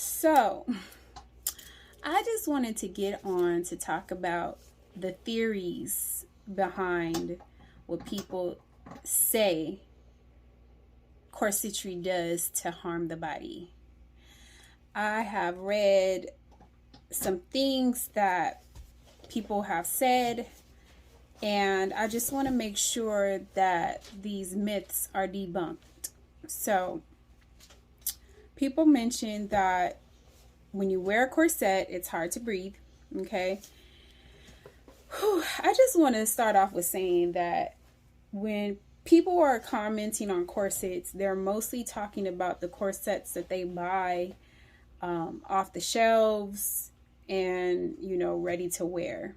So, I just wanted to get on to talk about the theories behind what people say corsetry does to harm the body. I have read some things that people have said, and I just want to make sure that these myths are debunked. So, people mention that when you wear a corset, it's hard to breathe, okay? I just want to start off with saying that when people are commenting on corsets, they're mostly talking about the corsets that they buy off the shelves and, ready to wear.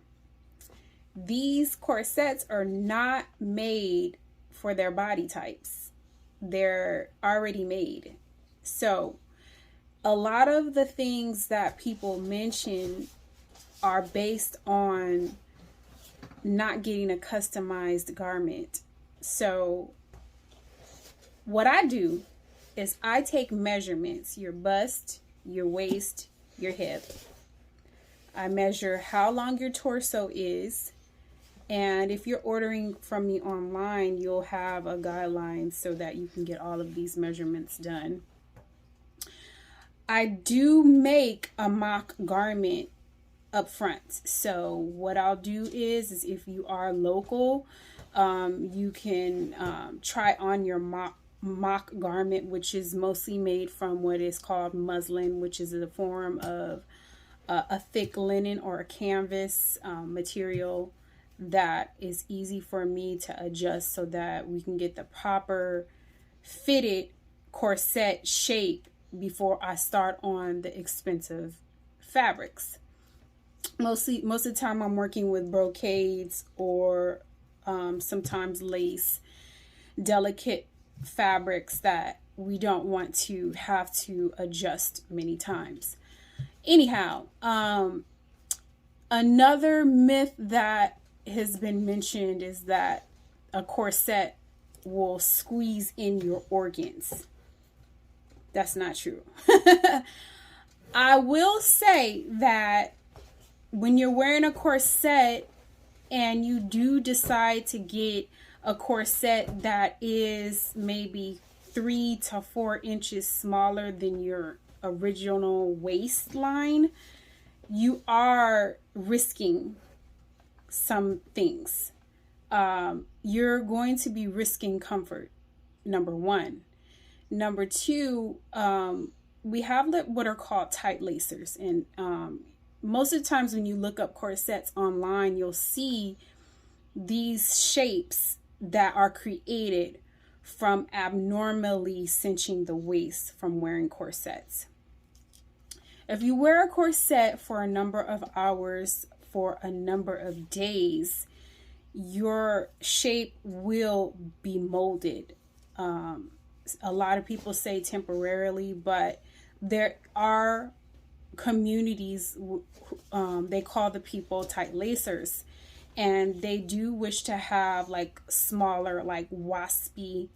These corsets are not made for their body types. They're already made. So, a lot of the things that people mention are based on not getting a customized garment. So what I do is I take measurements, your bust, your waist, your hip. I measure how long your torso is. And if you're ordering from me online, you'll have a guideline so that you can get all of these measurements done. I do make a mock garment up front. So what I'll do is if you are local, you can try on your mock garment, which is mostly made from what is called muslin, which is a form of a thick linen or a canvas material that is easy for me to adjust so that we can get the proper fitted corset shape before I start on the expensive fabrics. Most of the time I'm working with brocades or sometimes lace, delicate fabrics that we don't want to have to adjust many times. Anyhow, another myth that has been mentioned is that a corset will squeeze in your organs. That's not true. I will say that when you're wearing a corset and you do decide to get a corset that is maybe 3 to 4 inches smaller than your original waistline, you are risking some things. You're going to be risking comfort, number one. Number two, we have what are called tight lacers, and most of the times when you look up corsets online, you'll see these shapes that are created from abnormally cinching the waist from wearing corsets. If you wear a corset for a number of hours, for a number of days, your shape will be molded. A lot of people say temporarily, but there are communities, they call the people tight lacers, and they do wish to have like smaller, like waspy,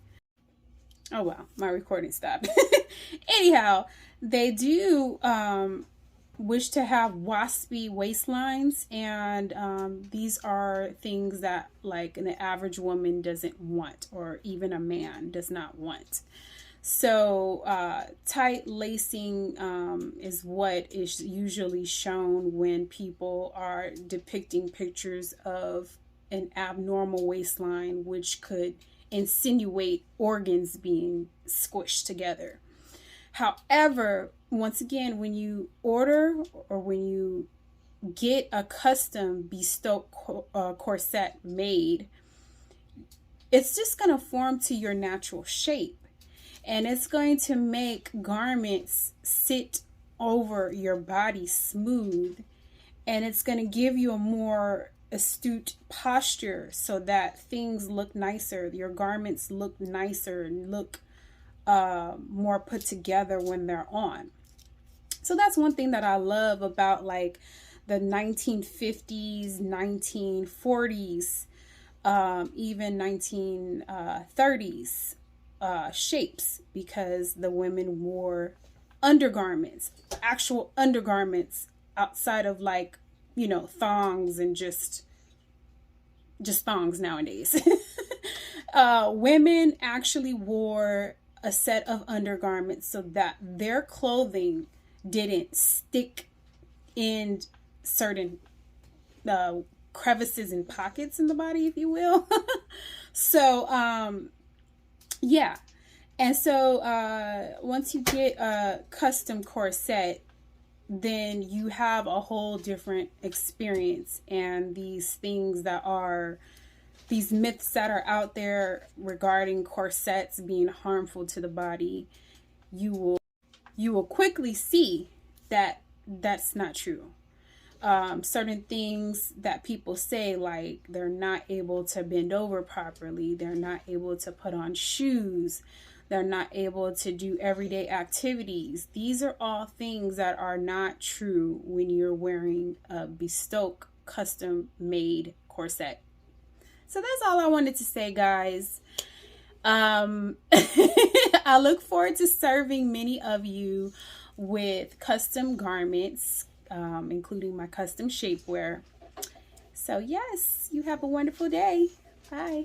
oh wow, my recording stopped. Anyhow, they do wish to have waspy waistlines, and these are things that like an average woman doesn't want, or even a man does not want. So tight lacing is what is usually shown when people are depicting pictures of an abnormal waistline, which could insinuate organs being squished together. However, once again, when you order or when you get a custom bespoke corset made, it's just going to form to your natural shape. And it's going to make garments sit over your body smooth. And it's going to give you a more astute posture so that things look nicer. Your garments look nicer and look more put together when they're on. So that's one thing that I love about like the 1950s, 1940s, even 1930s shapes, because the women wore undergarments, actual undergarments outside of like, you know, thongs and just thongs nowadays. Women actually wore a set of undergarments so that their clothing didn't stick in certain crevices and pockets in the body, if you will. So yeah. And so once you get a custom corset, then you have a whole different experience. And these things that are, these myths that are out there regarding corsets being harmful to the body, you will quickly see that that's not true. Certain things that people say, like they're not able to bend over properly, they're not able to put on shoes, they're not able to do everyday activities. These are all things that are not true when you're wearing a bespoke, custom made corset. So that's all I wanted to say, guys. I look forward to serving many of you with custom garments, including my custom shapewear. So yes, you have a wonderful day. Bye.